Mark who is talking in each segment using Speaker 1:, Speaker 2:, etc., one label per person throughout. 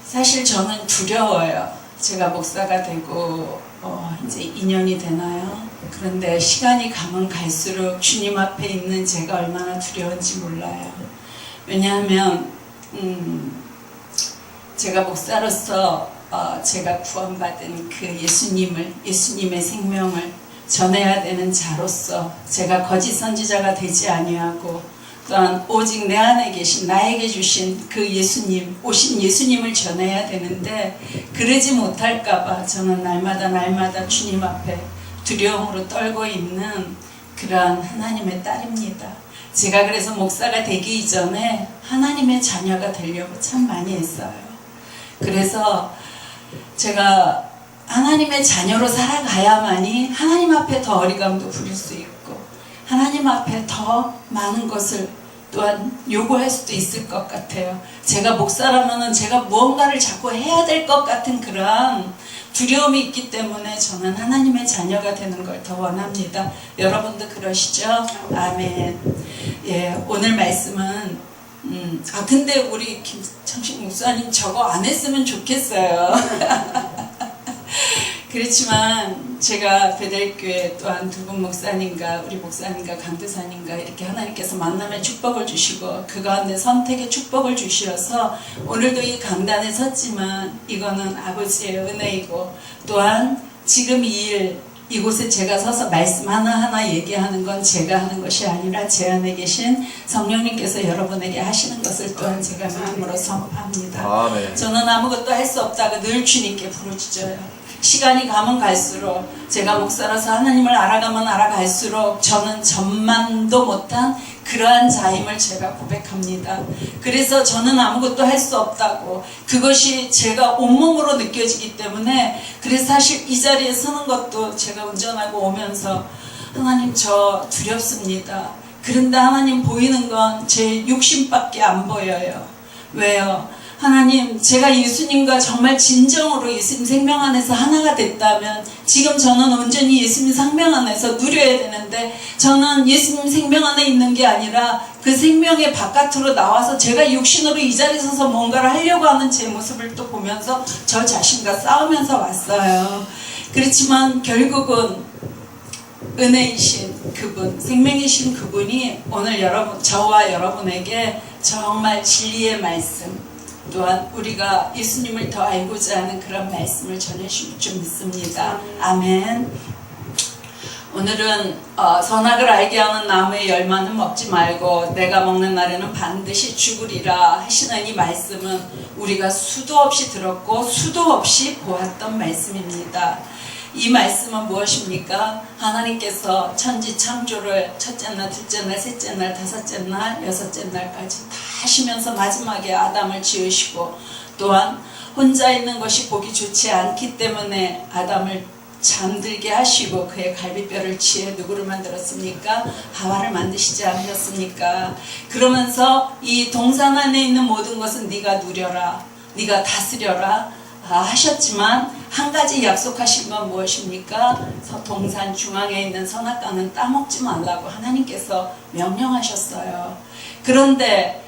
Speaker 1: 사실 저는 두려워요. 제가 목사가 되고 이제 2년이 되나요? 그런데 시간이 가면 갈수록 주님 앞에 있는 제가 얼마나 두려운지 몰라요. 왜냐하면 제가 목사로서 제가 구원받은 그 예수님의 생명을 전해야 되는 자로서 제가 거짓 선지자가 되지 아니하고 또한 오직 내 안에 계신 나에게 주신 그 예수님, 오신 예수님을 전해야 되는데 그러지 못할까봐 저는 날마다 주님 앞에 두려움으로 떨고 있는 그러한 하나님의 딸입니다. 제가 그래서 목사가 되기 이전에 하나님의 자녀가 되려고 참 많이 했어요. 그래서 제가 하나님의 자녀로 살아가야만이 하나님 앞에 더 어리감도 부릴 수 있고 하나님 앞에 더 많은 것을 또한 요구할 수도 있을 것 같아요. 제가 목사라면은 제가 무언가를 자꾸 해야 될 것 같은 그러한 두려움이 있기 때문에 저는 하나님의 자녀가 되는 걸 더 원합니다. 여러분도 그러시죠? 아멘. 예, 오늘 말씀은 근데 우리 김창식 목사님 저거 안 했으면 좋겠어요. 그렇지만 제가 베델교회 또한 두 분 목사님과 우리 목사님과 강도사님과 이렇게 하나님께서 만남의 축복을 주시고 그 가운데 선택의 축복을 주시어서 오늘도 이 강단에 섰지만 이거는 아버지의 은혜이고 또한 지금 이 일 이곳에 제가 서서 말씀 하나하나 얘기하는 건 제가 하는 것이 아니라 제 안에 계신 성령님께서 여러분에게 하시는 것을 또한 제가 마음으로 선포합니다.
Speaker 2: 아멘.
Speaker 1: 저는 아무것도 할 수 없다고 늘 주님께 부르짖어요. 시간이 가면 갈수록 제가 목사라서 하나님을 알아가면 알아갈수록 저는 전만도 못한 그러한 자임을 제가 고백합니다. 그래서 저는 아무것도 할 수 없다고 그것이 제가 온몸으로 느껴지기 때문에 그래서 사실 이 자리에 서는 것도 제가 운전하고 오면서 하나님 저 두렵습니다. 그런데 하나님 보이는 건 제 육신밖에 안 보여요. 왜요? 하나님 제가 예수님과 정말 진정으로 예수님 생명 안에서 하나가 됐다면 지금 저는 온전히 예수님 생명 안에서 누려야 되는데 저는 예수님 생명 안에 있는 게 아니라 그 생명의 바깥으로 나와서 제가 육신으로 이 자리에 서서 뭔가를 하려고 하는 제 모습을 또 보면서 저 자신과 싸우면서 왔어요. 그렇지만 결국은 은혜이신 그분, 생명이신 그분이 오늘 저와 여러분에게 정말 진리의 말씀 또한 우리가 예수님을 더 알고자 하는 그런 말씀을 전해주실 줄 믿습니다. 아멘. 오늘은 선악을 알게 하는 나무의 열매는 먹지 말고 내가 먹는 날에는 반드시 죽으리라 하시는 이 말씀은 우리가 수도 없이 들었고 수도 없이 보았던 말씀입니다. 이 말씀은 무엇입니까? 하나님께서 천지 창조를 첫째 날, 둘째 날, 셋째 날, 다섯째 날, 여섯째 날까지 다 하시면서 마지막에 아담을 지으시고 또한 혼자 있는 것이 보기 좋지 않기 때문에 아담을 잠들게 하시고 그의 갈비뼈를 치해 누구를 만들었습니까? 하와를 만드시지 않으셨습니까? 그러면서 이 동산 안에 있는 모든 것은 네가 누려라, 네가 다스려라 하셨지만 한 가지 약속하신 건 무엇입니까? 동산 중앙에 있는 선악과는 따먹지 말라고 하나님께서 명령하셨어요. 그런데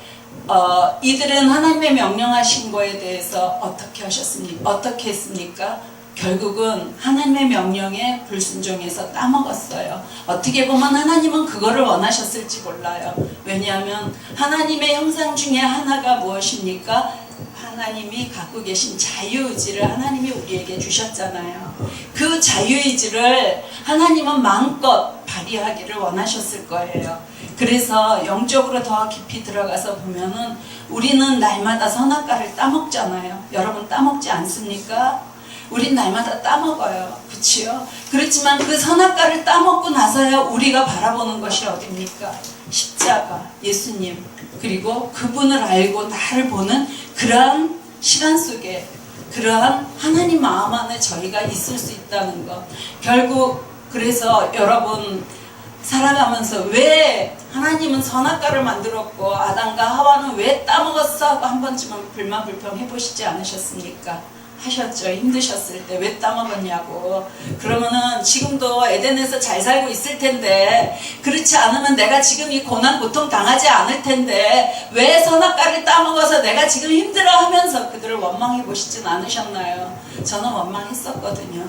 Speaker 1: 이들은 하나님의 명령하신 거에 대해서 어떻게 하셨습니까? 어떻게 했습니까? 결국은 하나님의 명령에 불순종해서 따먹었어요. 어떻게 보면 하나님은 그거를 원하셨을지 몰라요. 왜냐하면 하나님의 형상 중에 하나가 무엇입니까? 하나님이 갖고 계신 자유의지를 하나님이 우리에게 주셨잖아요. 그 자유의지를 하나님은 마음껏 발휘하기를 원하셨을 거예요. 그래서 영적으로 더 깊이 들어가서 보면은 우리는 날마다 선악과를 따먹잖아요. 여러분 따먹지 않습니까? 우린 날마다 따먹어요. 그치요? 그렇지만 그 선악과를 따먹고 나서야 우리가 바라보는 것이 어딥니까? 십자가, 예수님, 그리고 그분을 알고 나를 보는 그러한 시간 속에 그러한 하나님 마음 안에 저희가 있을 수 있다는 것. 결국 그래서 여러분 살아가면서 왜 하나님은 선악과를 만들었고 아담과 하와는 왜 따먹었어 하고 한 번쯤은 불만불평 해보시지 않으셨습니까? 하셨죠. 힘드셨을 때 왜 따먹었냐고. 그러면은 지금도 에덴에서 잘 살고 있을 텐데, 그렇지 않으면 내가 지금 이 고난 고통 당하지 않을 텐데 왜 선악과를 따먹어서 내가 지금 힘들어하면서 그들을 원망해 보시진 않으셨나요? 저는 원망했었거든요.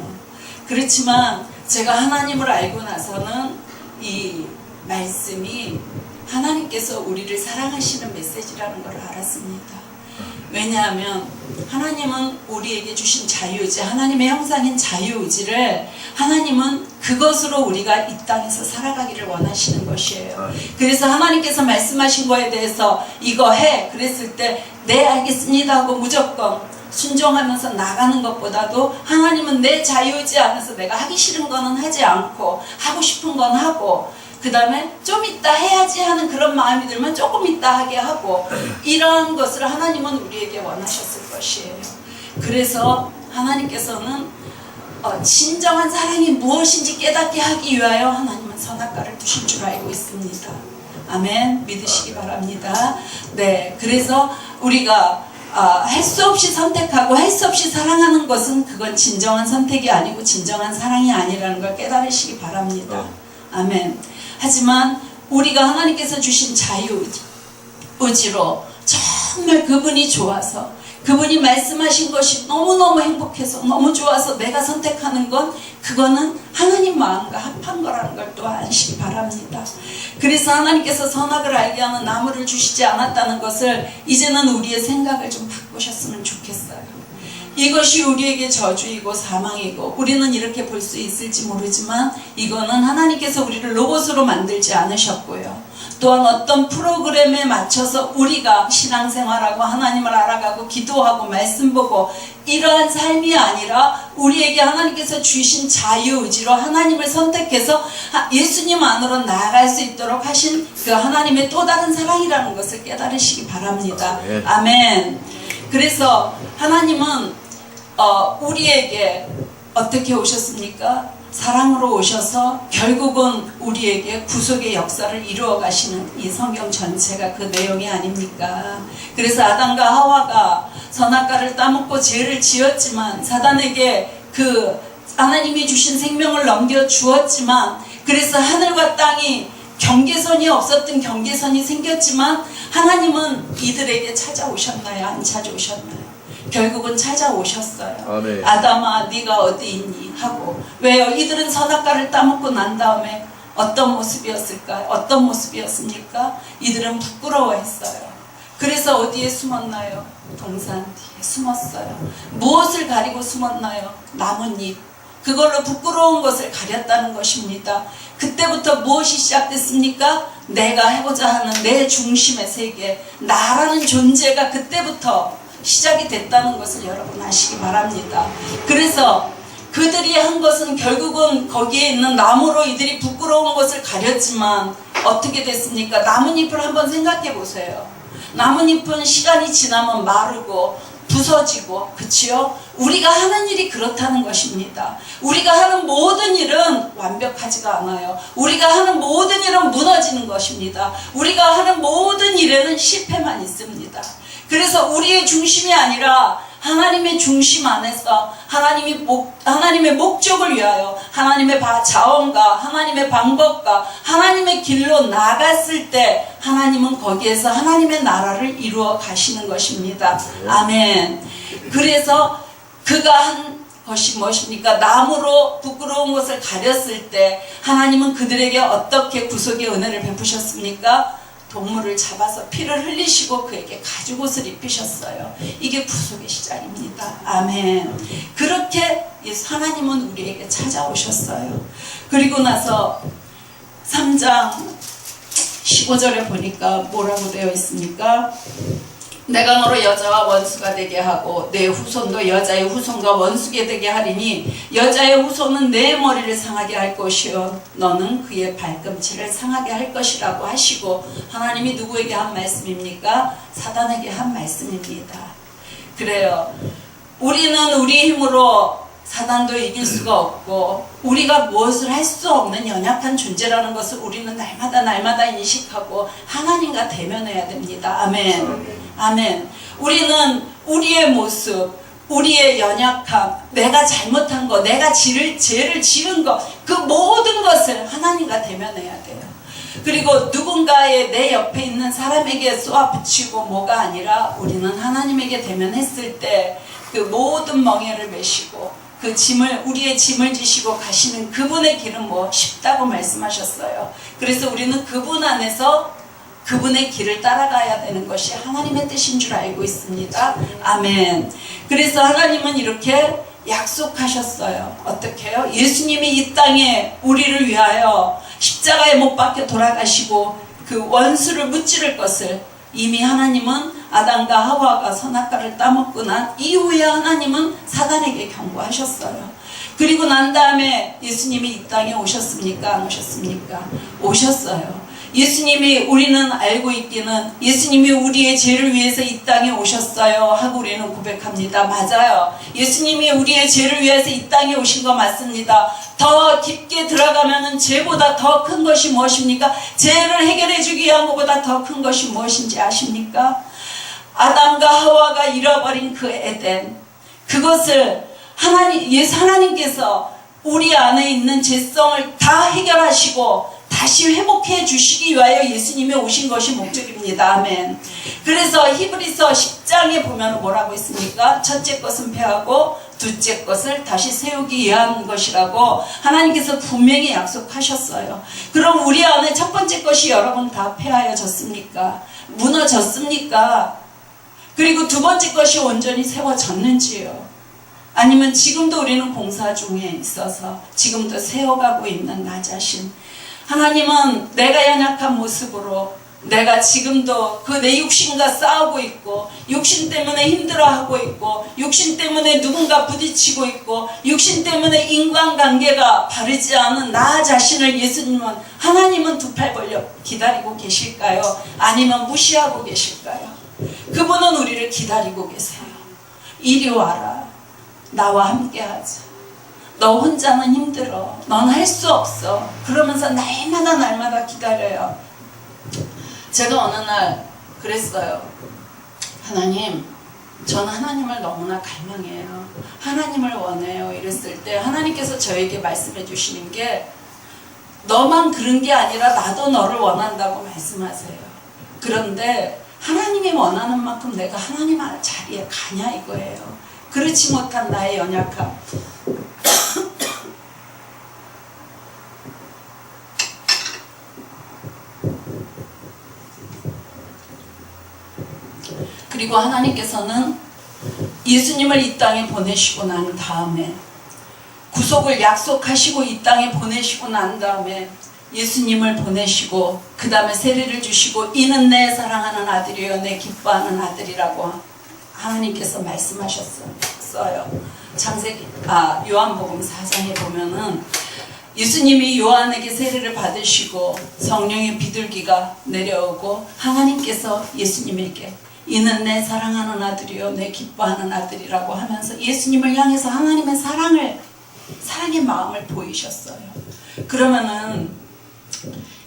Speaker 1: 그렇지만 제가 하나님을 알고 나서는 이 말씀이 하나님께서 우리를 사랑하시는 메시지라는 걸 알았습니다. 왜냐하면 하나님은 우리에게 주신 자유의지, 하나님의 형상인 자유의지를 하나님은 그것으로 우리가 이 땅에서 살아가기를 원하시는 것이에요. 그래서 하나님께서 말씀하신 거에 대해서 이거 해 그랬을 때 네 알겠습니다 하고 무조건 순종하면서 나가는 것보다도 하나님은 내 자유의지 안에서 내가 하기 싫은 거는 하지 않고 하고 싶은 건 하고, 그 다음에 좀 이따 해야지 하는 그런 마음이 들면 조금 이따 하게 하고, 이러한 것을 하나님은 우리에게 원하셨을 것이에요. 그래서 하나님께서는 진정한 사랑이 무엇인지 깨닫게 하기 위하여 하나님은 선악과를 두신 줄 알고 있습니다. 아멘. 믿으시기 바랍니다. 네, 그래서 우리가 할 수 없이 선택하고 할 수 없이 사랑하는 것은 그건 진정한 선택이 아니고 진정한 사랑이 아니라는 걸 깨달으시기 바랍니다. 아멘. 하지만 우리가 하나님께서 주신 자유의지로 정말 그분이 좋아서, 그분이 말씀하신 것이 너무너무 행복해서 너무 좋아서 내가 선택하는 건 그거는 하나님 마음과 합한 거라는 걸 또 아시기 바랍니다. 그래서 하나님께서 선악을 알게 하는 나무를 주시지 않았다는 것을 이제는 우리의 생각을 좀 바꾸셨으면 좋겠어요. 이것이 우리에게 저주이고 사망이고, 우리는 이렇게 볼 수 있을지 모르지만 이거는 하나님께서 우리를 로봇으로 만들지 않으셨고요. 또한 어떤 프로그램에 맞춰서 우리가 신앙생활하고 하나님을 알아가고 기도하고 말씀 보고 이러한 삶이 아니라 우리에게 하나님께서 주신 자유의지로 하나님을 선택해서 예수님 안으로 나아갈 수 있도록 하신 그 하나님의 또 다른 사랑이라는 것을 깨달으시기 바랍니다. 아멘. 그래서 하나님은 우리에게 어떻게 오셨습니까? 사랑으로 오셔서 결국은 우리에게 구속의 역사를 이루어 가시는 이 성경 전체가 그 내용이 아닙니까? 그래서 아담과 하와가 선악과를 따먹고 죄를 지었지만, 사단에게 그 하나님이 주신 생명을 넘겨 주었지만, 그래서 하늘과 땅이 경계선이 없었던 경계선이 생겼지만 하나님은 이들에게 찾아오셨나요? 안 찾아오셨나요? 결국은 찾아오셨어요. 아멘. 아담아 네가 어디 있니? 하고. 왜요? 이들은 선악과를 따먹고 난 다음에 어떤 모습이었을까요? 어떤 모습이었습니까? 이들은 부끄러워했어요. 그래서 어디에 숨었나요? 동산 뒤에 숨었어요. 무엇을 가리고 숨었나요? 나뭇잎. 그걸로 부끄러운 것을 가렸다는 것입니다. 그때부터 무엇이 시작됐습니까? 내가 해보자 하는 내 중심의 세계, 나라는 존재가 그때부터 시작이 됐다는 것을 여러분 아시기 바랍니다. 그래서 그들이 한 것은 결국은 거기에 있는 나무로 이들이 부끄러운 것을 가렸지만 어떻게 됐습니까? 나뭇잎을 한번 생각해 보세요. 나뭇잎은 시간이 지나면 마르고 부서지고, 그치요? 우리가 하는 일이 그렇다는 것입니다. 우리가 하는 모든 일은 완벽하지가 않아요. 우리가 하는 모든 일은 무너지는 것입니다. 우리가 하는 모든 일에는 실패만 있습니다. 그래서 우리의 중심이 아니라 하나님의 중심 안에서 하나님의 목적을 위하여 하나님의 자원과 하나님의 방법과 하나님의 길로 나갔을 때 하나님은 거기에서 하나님의 나라를 이루어 가시는 것입니다. 아멘. 그래서 그가 한 것이 무엇입니까? 나무로 부끄러운 것을 가렸을 때 하나님은 그들에게 어떻게 구속의 은혜를 베푸셨습니까? 동물을 잡아서 피를 흘리시고 그에게 가죽옷을 입히셨어요. 이게 구속의 시작입니다. 아멘. 그렇게 하나님은 우리에게 찾아오셨어요. 그리고 나서 3장 15절에 보니까 뭐라고 되어 있습니까? 내가 너로 여자와 원수가 되게 하고 내 후손도 여자의 후손과 원수게 되게 하리니 여자의 후손은 내 머리를 상하게 할 것이요 너는 그의 발꿈치를 상하게 할 것이라고 하시고, 하나님이 누구에게 한 말씀입니까? 사단에게 한 말씀입니다. 그래요. 우리는 우리 힘으로 사단도 이길 수가 없고 우리가 무엇을 할 수 없는 연약한 존재라는 것을 우리는 날마다 인식하고 하나님과 대면해야 됩니다. 아멘. 아멘. 우리는 우리의 모습, 우리의 연약함, 내가 잘못한 거, 내가 죄를 지은 거, 그 모든 것을 하나님과 대면해야 돼요. 그리고 누군가의 내 옆에 있는 사람에게 쏘아붙이고 뭐가 아니라 우리는 하나님에게 대면했을 때 그 모든 멍에를 메시고 그 짐을, 우리의 짐을 지시고 가시는 그분의 길은 뭐 쉽다고 말씀하셨어요. 그래서 우리는 그분 안에서 그분의 길을 따라가야 되는 것이 하나님의 뜻인 줄 알고 있습니다. 아멘. 그래서 하나님은 이렇게 약속하셨어요. 어떻게 해요? 예수님이 이 땅에 우리를 위하여 십자가에 못 박혀 돌아가시고 그 원수를 무찌를 것을 이미 하나님은 아담과 하와가 선악과를 따먹고 난 이후에 하나님은 사단에게 경고하셨어요. 그리고 난 다음에 예수님이 이 땅에 오셨습니까? 안 오셨습니까? 오셨어요. 예수님이, 우리는 알고 있기는 예수님이 우리의 죄를 위해서 이 땅에 오셨어요 하고 우리는 고백합니다. 맞아요. 예수님이 우리의 죄를 위해서 이 땅에 오신 거 맞습니다. 더 깊게 들어가면은 죄보다 더 큰 것이 무엇입니까? 죄를 해결해 주기 위한 것보다 더 큰 것이 무엇인지 아십니까? 아담과 하와가 잃어버린 그 에덴, 그것을 하나님께서 우리 안에 있는 죄성을 다 해결하시고 다시 회복해 주시기 위하여 예수님이 오신 것이 목적입니다. 아멘. 그래서 히브리서 10장에 보면 뭐라고 있습니까? 첫째 것은 폐하고 둘째 것을 다시 세우기 위한 것이라고 하나님께서 분명히 약속하셨어요. 그럼 우리 안에 첫 번째 것이 여러분 다 폐하여졌습니까? 무너졌습니까? 그리고 두 번째 것이 온전히 세워졌는지요? 아니면 지금도 우리는 공사 중에 있어서 지금도 세워가고 있는 나 자신, 하나님은 내가 연약한 모습으로 내가 지금도 그 내 육신과 싸우고 있고 육신 때문에 힘들어하고 있고 육신 때문에 누군가 부딪히고 있고 육신 때문에 인간관계가 바르지 않은 나 자신을 하나님은 두 팔 벌려 기다리고 계실까요? 아니면 무시하고 계실까요? 그분은 우리를 기다리고 계세요. 이리 와라. 나와 함께 하자. 너 혼자는 힘들어. 넌 할 수 없어. 그러면서 날마다 기다려요. 제가 어느 날 그랬어요. 하나님, 저는 하나님을 너무나 갈망해요. 하나님을 원해요. 이랬을 때 하나님께서 저에게 말씀해 주시는 게, 너만 그런 게 아니라 나도 너를 원한다고 말씀하세요. 그런데 하나님이 원하는 만큼 내가 하나님 자리에 가냐 이거예요. 그렇지 못한 나의 연약함, 그리고 하나님께서는 예수님을 이 땅에 보내시고 난 다음에, 구속을 약속하시고 이 땅에 보내시고 난 다음에 예수님을 보내시고 그 다음에 세례를 주시고 이는 내 사랑하는 아들이요 내 기뻐하는 아들이라고 하나님께서 말씀하셨어요. 요한복음 4장에 보면은 예수님이 요한에게 세례를 받으시고 성령의 비둘기가 내려오고 하나님께서 예수님에게 이는 내 사랑하는 아들이요 내 기뻐하는 아들이라고 하면서 예수님을 향해서 하나님의 사랑의 마음을 보이셨어요. 그러면은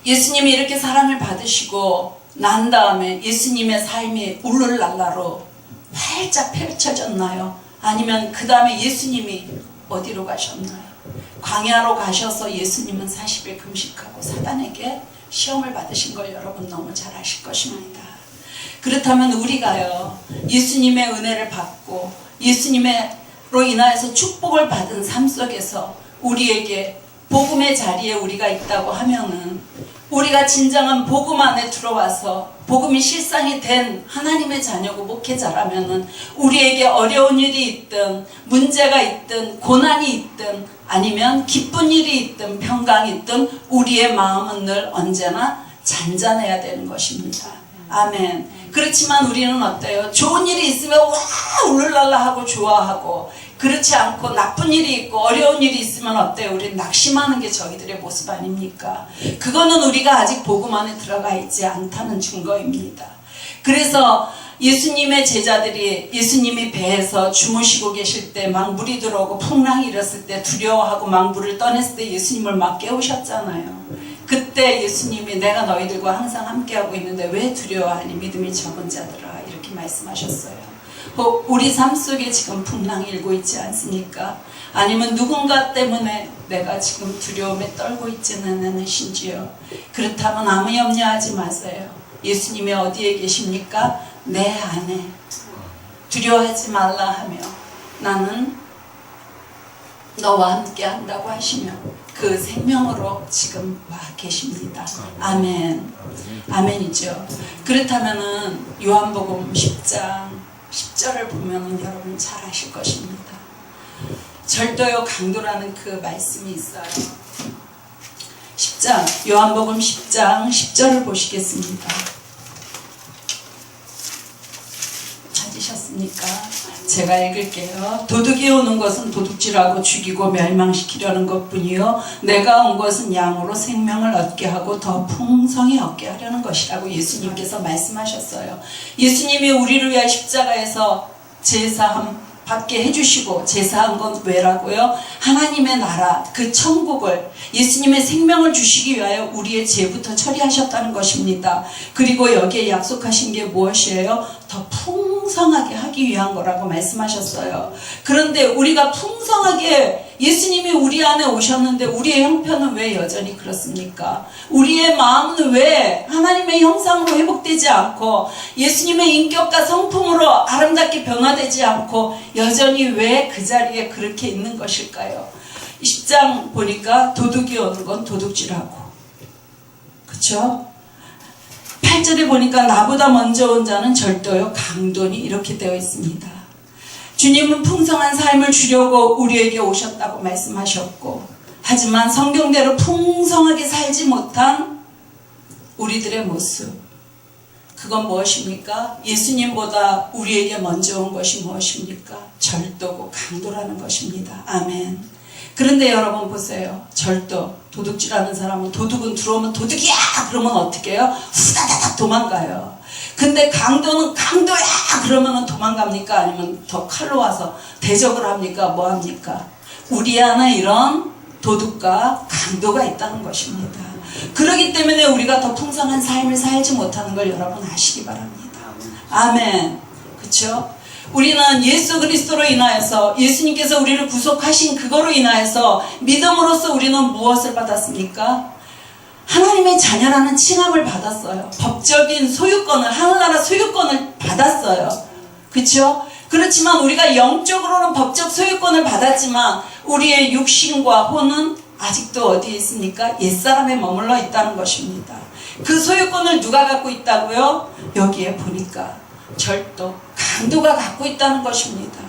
Speaker 1: 예수님이 이렇게 사랑을 받으시고 난 다음에 예수님의 삶이 울룰랄라로 활짝 펼쳐졌나요? 아니면 그 다음에 예수님이 어디로 가셨나요? 광야로 가셔서 예수님은 40일 금식하고 사단에게 시험을 받으신 걸 여러분 너무 잘 아실 것입니다. 그렇다면 우리가요, 예수님의 은혜를 받고 예수님으로 인하여서 축복을 받은 삶 속에서 우리에게 복음의 자리에 우리가 있다고 하면은, 우리가 진정한 복음 안에 들어와서 복음이 실상이 된 하나님의 자녀고 목회자라면은, 우리에게 어려운 일이 있든 문제가 있든 고난이 있든 아니면 기쁜 일이 있든 평강이 있든 우리의 마음은 늘 언제나 잔잔해야 되는 것입니다. 아멘. 그렇지만 우리는 어때요? 좋은 일이 있으면 와 울룰랄라 하고 좋아하고, 그렇지 않고 나쁜 일이 있고 어려운 일이 있으면 어때요? 우리는 낙심하는 게 저희들의 모습 아닙니까? 그거는 우리가 아직 복음 안에 들어가 있지 않다는 증거입니다. 그래서 예수님의 제자들이 예수님이 배에서 주무시고 계실 때 막 물이 들어오고 풍랑이 일었을 때 두려워하고 막 물을 떠냈을 때 예수님을 막 깨우셨잖아요. 그때 예수님이 내가 너희들과 항상 함께하고 있는데 왜 두려워하니 믿음이 적은 자들아, 이렇게 말씀하셨어요. 우리 삶 속에 지금 풍랑이 일고 있지 않습니까? 아니면 누군가 때문에 내가 지금 두려움에 떨고 있지는 않으신지요? 그렇다면 아무 염려하지 마세요. 예수님이 어디에 계십니까? 내 안에. 두려워하지 말라 하며 나는 너와 함께 한다고 하시며 그 생명으로 지금 와 계십니다. 아멘. 아멘이죠. 그렇다면은 요한복음 10장 10절을 보면은 여러분 잘 아실 것입니다. 절도요 강도라는 그 말씀이 있어요. 10장 요한복음 10장 10절을 보시겠습니다. 찾으셨습니까? 제가 읽을게요. 도둑이 오는 것은 도둑질하고 죽이고 멸망시키려는 것뿐이요 내가 온 것은 양으로 생명을 얻게 하고 더 풍성히 얻게 하려는 것이라고 예수님께서 말씀하셨어요. 예수님이 우리를 위하여 십자가에서 제사함 받게 해주시고 제사한 건 왜라고요? 하나님의 나라 그 천국을 예수님의 생명을 주시기 위하여 우리의 죄부터 처리하셨다는 것입니다. 그리고 여기에 약속하신 게 무엇이에요? 더 풍성하게 하기 위한 거라고 말씀하셨어요. 그런데 우리가 풍성하게 예수님이 우리 안에 오셨는데 우리의 형편은 왜 여전히 그렇습니까? 우리의 마음은 왜 하나님의 형상으로 회복되지 않고 예수님의 인격과 성품으로 아름답게 변화되지 않고 여전히 왜 그 자리에 그렇게 있는 것일까요? 10장 보니까 도둑이 오는 건 도둑질하고 그쵸? 8절에 보니까 나보다 먼저 온 자는 절도요 강도니 이렇게 되어 있습니다. 주님은 풍성한 삶을 주려고 우리에게 오셨다고 말씀하셨고 하지만 성경대로 풍성하게 살지 못한 우리들의 모습 그건 무엇입니까? 예수님보다 우리에게 먼저 온 것이 무엇입니까? 절도고 강도라는 것입니다. 아멘. 그런데 여러분 보세요. 절도, 도둑질하는 사람은 도둑은 들어오면 도둑이야! 그러면 어떻게 해요? 후다다닥 도망가요. 근데 강도는 강도야! 그러면 도망갑니까? 아니면 더 칼로 와서 대적을 합니까? 뭐 합니까? 우리 안에 이런 도둑과 강도가 있다는 것입니다. 그렇기 때문에 우리가 더 풍성한 삶을 살지 못하는 걸 여러분 아시기 바랍니다. 아멘. 그쵸? 우리는 예수 그리스도로 인하여서 예수님께서 우리를 구속하신 그거로 인하여서 믿음으로써 우리는 무엇을 받았습니까? 하나님의 자녀라는 칭함을 받았어요. 법적인 소유권을 하늘나라 소유권을 받았어요. 그렇죠? 그렇지만 우리가 영적으로는 법적 소유권을 받았지만 우리의 육신과 혼은 아직도 어디에 있습니까? 옛사람에 머물러 있다는 것입니다. 그 소유권을 누가 갖고 있다고요? 여기에 보니까 절도, 강도가 갖고 있다는 것입니다.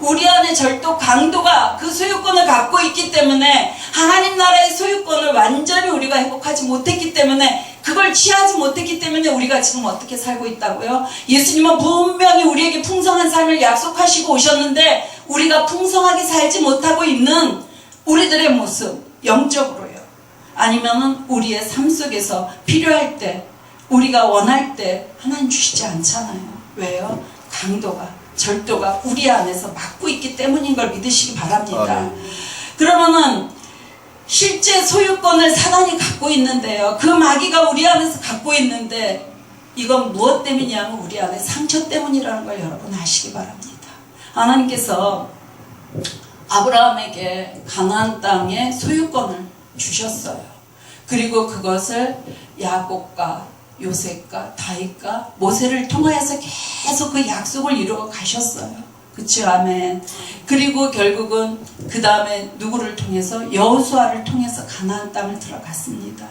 Speaker 1: 우리 안에 절도, 강도가 그 소유권을 갖고 있기 때문에 하나님 나라의 소유권을 완전히 우리가 회복하지 못했기 때문에 그걸 취하지 못했기 때문에 우리가 지금 어떻게 살고 있다고요? 예수님은 분명히 우리에게 풍성한 삶을 약속하시고 오셨는데 우리가 풍성하게 살지 못하고 있는 우리들의 모습, 영적으로요. 아니면은 우리의 삶 속에서 필요할 때, 우리가 원할 때 하나님 주시지 않잖아요. 왜요? 강도가, 절도가 우리 안에서 막고 있기 때문인 걸 믿으시기 바랍니다. 그러면은 실제 소유권을 사단이 갖고 있는데요. 그 마귀가 우리 안에서 갖고 있는데 이건 무엇 때문이냐면 우리 안에 상처 때문이라는 걸 여러분 아시기 바랍니다. 하나님께서 아브라함에게 가나안 땅의 소유권을 주셨어요. 그리고 그것을 야곱과 요셉과 다윗과 모세를 통하여서 계속 그 약속을 이루어 가셨어요. 그쵸? 아멘. 그리고 결국은 그 다음에 누구를 통해서? 여호수아를 통해서 가나안 땅을 들어갔습니다.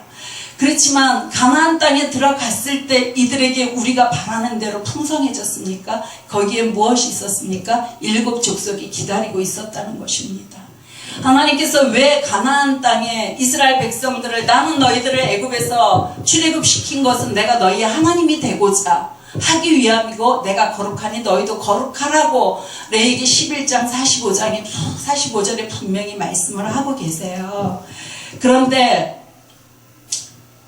Speaker 1: 그렇지만 가나안 땅에 들어갔을 때 이들에게 우리가 바라는 대로 풍성해졌습니까? 거기에 무엇이 있었습니까? 7 족속이 기다리고 있었다는 것입니다. 하나님께서 왜 가나안 땅에 이스라엘 백성들을 나는 너희들을 애굽에서 출애굽시킨 것은 내가 너희의 하나님이 되고자 하기 위함이고 내가 거룩하니 너희도 거룩하라고 레위기 11장 45절에 분명히 말씀을 하고 계세요. 그런데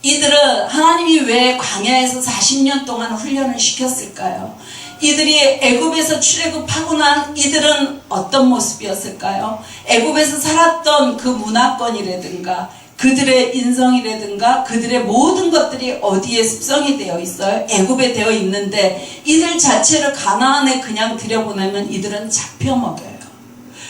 Speaker 1: 이들은 하나님이 왜 광야에서 40년 동안 훈련을 시켰을까요? 이들이 애굽에서 출애굽하고 난 이들은 어떤 모습이었을까요? 애굽에서 살았던 그 문화권이라든가 그들의 인성이라든가 그들의 모든 것들이 어디에 습성이 되어 있어요? 애굽에 되어 있는데 이들 자체를 가나안에 그냥 들여보내면 이들은 잡혀먹여요.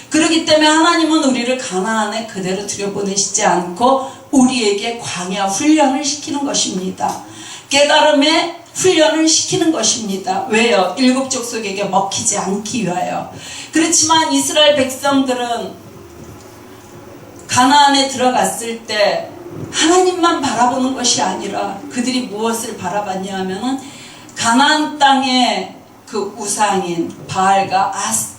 Speaker 1: 그렇기 때문에 하나님은 우리를 가나안에 그대로 들여보내시지 않고 우리에게 광야 훈련을 시키는 것입니다. 깨달음의 훈련을 시키는 것입니다. 왜요? 일곱 족속에게 먹히지 않기 위하여. 그렇지만 이스라엘 백성들은 가나안에 들어갔을 때 하나님만 바라보는 것이 아니라 그들이 무엇을 바라봤냐 하면은 가나안 땅의 그 우상인 바알과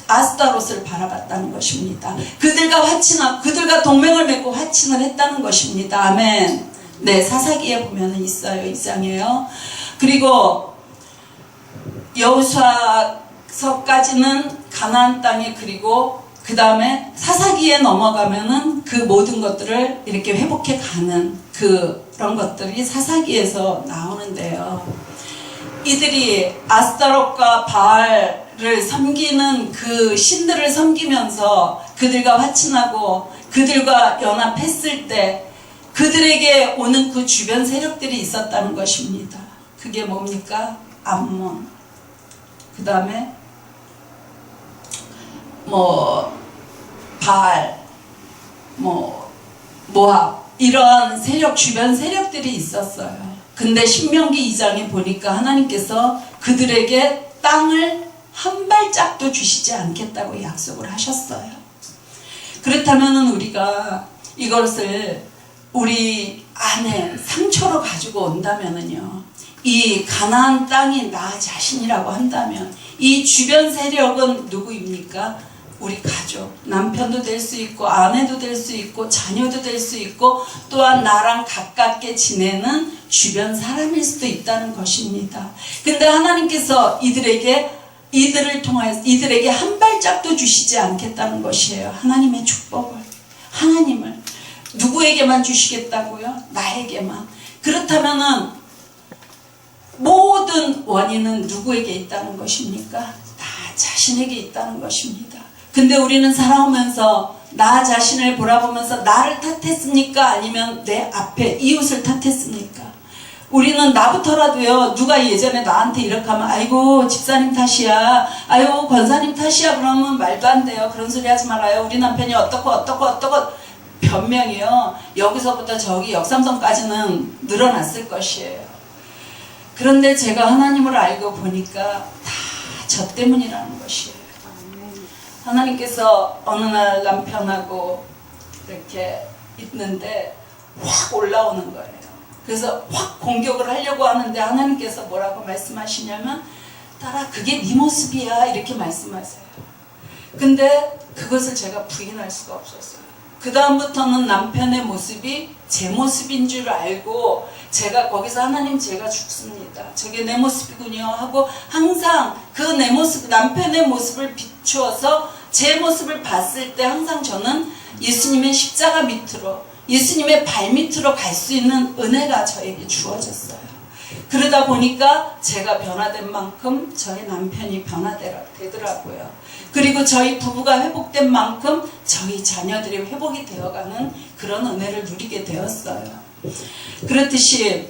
Speaker 1: 아스타롯을 바라봤다는 것입니다. 그들과 동맹을 맺고 화친을 했다는 것입니다. 아멘. 네, 사사기에 보면은 있어요. 이상해요. 그리고 여호수아서까지는 가나안 땅에, 그리고 그 다음에 사사기에 넘어가면은 그 모든 것들을 이렇게 회복해 가는 그런 것들이 사사기에서 나오는데요. 이들이 아스타롯과 바알을 섬기는 그 신들을 섬기면서 그들과 화친하고 그들과 연합했을 때 그들에게 오는 그 주변 세력들이 있었다는 것입니다. 그게 뭡니까? 암몬, 그 다음에 바알, 모압, 이런 세력, 주변 세력들이 있었어요. 근데 신명기 2장에 보니까 하나님께서 그들에게 땅을 한 발짝도 주시지 않겠다고 약속을 하셨어요. 그렇다면 우리가 이것을 우리 안에 상처로 가지고 온다면은요, 이 가나안 땅이 나 자신이라고 한다면 이 주변 세력은 누구입니까? 우리 가족, 남편도 될 수 있고 아내도 될 수 있고 자녀도 될 수 있고 또한 나랑 가깝게 지내는 주변 사람일 수도 있다는 것입니다. 근데 하나님께서 이들을 통하여 이들에게 한 발짝도 주시지 않겠다는 것이에요. 하나님의 축복을, 하나님을 누구에게만 주시겠다고요? 나에게만. 그렇다면은 모든 원인은 누구에게 있다는 것입니까? 나 자신에게 있다는 것입니다. 근데 우리는 살아오면서 나 자신을 돌아보면서 나를 탓했습니까? 아니면 내 앞에 이웃을 탓했습니까? 우리는 나부터라도요, 누가 예전에 나한테 이렇게 하면 아이고 집사님 탓이야, 아이고 권사님 탓이야, 그러면 말도 안 돼요. 그런 소리 하지 말아요. 우리 남편이 어떻고 변명이요, 여기서부터 저기 역삼성까지는 늘어났을 것이에요. 그런데 제가 하나님을 알고 보니까 다 저 때문이라는 것이에요. 하나님께서 어느 날 남편하고 이렇게 있는데 확 올라오는 거예요. 그래서 확 공격을 하려고 하는데 하나님께서 뭐라고 말씀하시냐면, 딸아 그게 네 모습이야, 이렇게 말씀하세요. 근데 그것을 제가 부인할 수가 없었어요. 그 다음부터는 남편의 모습이 제 모습인 줄 알고 제가 거기서 하나님 제가 죽습니다, 저게 내 모습이군요 하고 항상 그 내 모습, 남편의 모습을 비추어서 제 모습을 봤을 때 항상 저는 예수님의 십자가 밑으로, 예수님의 발 밑으로 갈 수 있는 은혜가 저에게 주어졌어요. 그러다 보니까 제가 변화된 만큼 저희 남편이 변화되더라고요. 그리고 저희 부부가 회복된 만큼 저희 자녀들이 회복이 되어가는 그런 은혜를 누리게 되었어요. 그렇듯이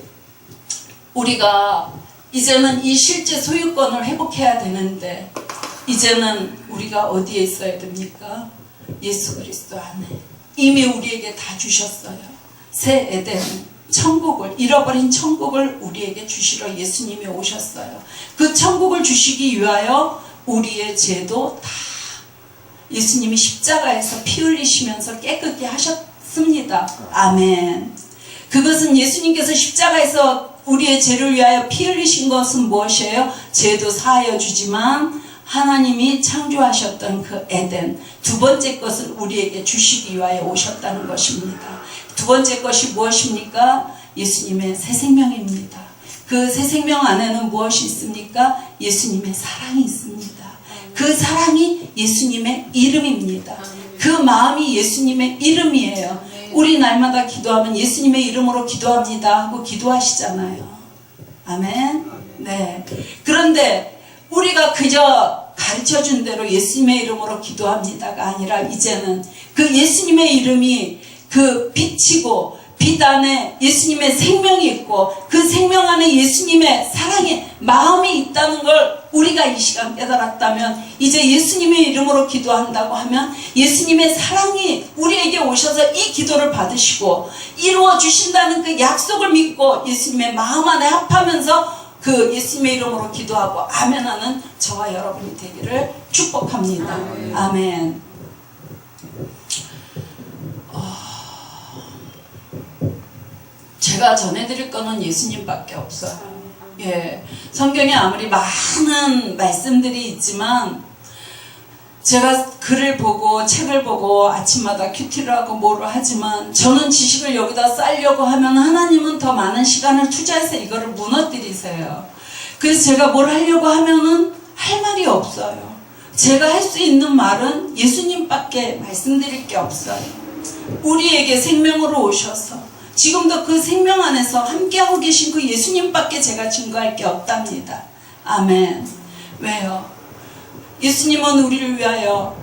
Speaker 1: 우리가 이제는 이 실제 소유권을 회복해야 되는데 이제는 우리가 어디에 있어야 됩니까? 예수 그리스도 안에 이미 우리에게 다 주셨어요. 새 에덴, 천국을, 잃어버린 천국을 우리에게 주시러 예수님이 오셨어요. 그 천국을 주시기 위하여 우리의 죄도 다 예수님이 십자가에서 피 흘리시면서 깨끗게 하셨습니다. 아멘. 그것은 예수님께서 십자가에서 우리의 죄를 위하여 피 흘리신 것은 무엇이에요? 죄도 사하여 주지만 하나님이 창조하셨던 그 에덴, 두 번째 것을 우리에게 주시기 위하여 오셨다는 것입니다. 두 번째 것이 무엇입니까? 예수님의 새 생명입니다. 그 새 생명 안에는 무엇이 있습니까? 예수님의 사랑이 있습니다. 그 사랑이 예수님의 이름입니다. 그 마음이 예수님의 이름이에요. 우리 날마다 기도하면 예수님의 이름으로 기도합니다 하고 기도하시잖아요. 아멘. 네. 그런데 우리가 그저 가르쳐준 대로 예수님의 이름으로 기도합니다가 아니라 이제는 그 예수님의 이름이 그 비치고 빛 안에 예수님의 생명이 있고 그 생명 안에 예수님의 사랑의 마음이 있다는 걸 우리가 이 시간 깨달았다면 이제 예수님의 이름으로 기도한다고 하면 예수님의 사랑이 우리에게 오셔서 이 기도를 받으시고 이루어 주신다는 그 약속을 믿고 예수님의 마음 안에 합하면서 그 예수님의 이름으로 기도하고 아멘하는 저와 여러분이 되기를 축복합니다. 아멘. 제가 전해드릴 거는 예수님밖에 없어요. 예, 성경에 아무리 많은 말씀들이 있지만 제가 글을 보고 책을 보고 아침마다 큐티를 하고 뭐를 하지만 저는 지식을 여기다 쌓으려고 하면 하나님은 더 많은 시간을 투자해서 이거를 무너뜨리세요. 그래서 제가 뭘 하려고 하면은 할 말이 없어요. 제가 할 수 있는 말은 예수님밖에 말씀드릴 게 없어요. 우리에게 생명으로 오셔서 지금도 그 생명 안에서 함께하고 계신 그 예수님밖에 제가 증거할 게 없답니다. 아멘. 왜요? 예수님은 우리를 위하여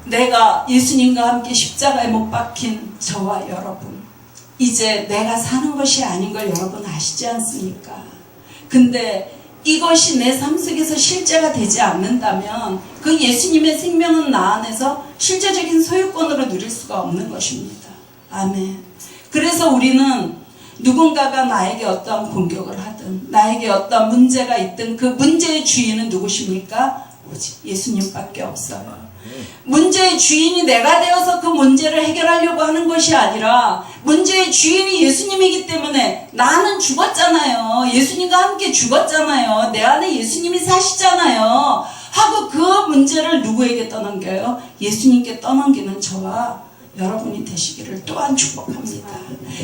Speaker 1: 내가 예수님과 함께 십자가에 못 박힌 저와 여러분 이제 내가 사는 것이 아닌 걸 여러분 아시지 않습니까? 근데 이것이 내 삶 속에서 실제가 되지 않는다면 그 예수님의 생명은 나 안에서 실제적인 소유권으로 누릴 수가 없는 것입니다. 아멘. 그래서 우리는 누군가가 나에게 어떤 공격을 하든 나에게 어떤 문제가 있든 그 문제의 주인은 누구십니까? 오직 예수님밖에 없어요. 문제의 주인이 내가 되어서 그 문제를 해결하려고 하는 것이 아니라 문제의 주인이 예수님이기 때문에 나는 죽었잖아요. 예수님과 함께 죽었잖아요. 내 안에 예수님이 사시잖아요. 하고 그 문제를 누구에게 떠넘겨요? 예수님께 떠넘기는 저와 여러분이 되시기를 또한 축복합니다.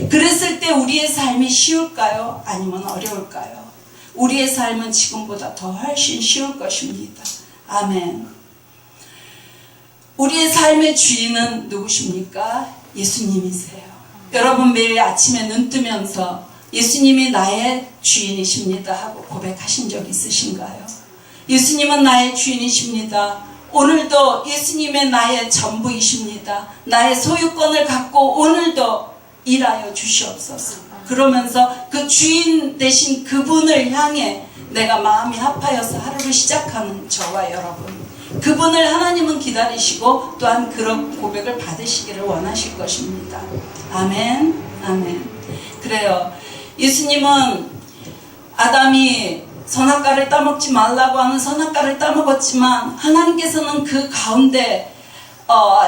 Speaker 1: 그랬을 때 우리의 삶이 쉬울까요? 아니면 어려울까요? 우리의 삶은 지금보다 더 훨씬 쉬울 것입니다. 아멘. 우리의 삶의 주인은 누구십니까? 예수님이세요. 여러분 매일 아침에 눈 뜨면서 예수님이 나의 주인이십니다 하고 고백하신 적 있으신가요? 예수님은 나의 주인이십니다. 오늘도 예수님의 나의 전부이십니다. 나의 소유권을 갖고 오늘도 일하여 주시옵소서. 그러면서 그 주인 되신 그분을 향해 내가 마음이 합하여서 하루를 시작하는 저와 여러분, 그분을 하나님은 기다리시고 또한 그런 고백을 받으시기를 원하실 것입니다. 아멘. 아멘. 그래요. 예수님은 아담이 선악과를 따먹지 말라고 하는 선악과를 따먹었지만 하나님께서는 그 가운데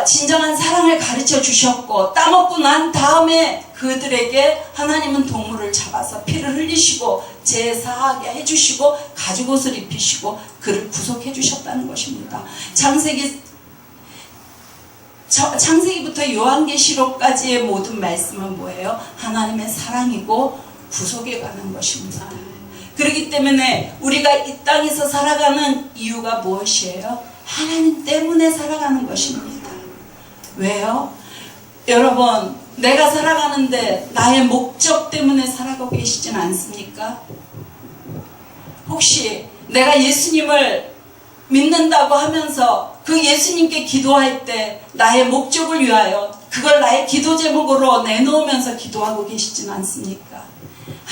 Speaker 1: 진정한 사랑을 가르쳐 주셨고 따먹고 난 다음에 그들에게 하나님은 동물을 잡아서 피를 흘리시고 제사하게 해주시고 가죽옷을 입히시고 그를 구속해 주셨다는 것입니다. 창세기부터 요한계시록까지의 모든 말씀은 뭐예요? 하나님의 사랑이고 구속에 관한 것입니다. 그렇기 때문에 우리가 이 땅에서 살아가는 이유가 무엇이에요? 하나님 때문에 살아가는 것입니다. 왜요? 여러분, 내가 살아가는데 나의 목적 때문에 살아가고 계시진 않습니까? 혹시 내가 예수님을 믿는다고 하면서 그 예수님께 기도할 때 나의 목적을 위하여 그걸 나의 기도 제목으로 내놓으면서 기도하고 계시진 않습니까?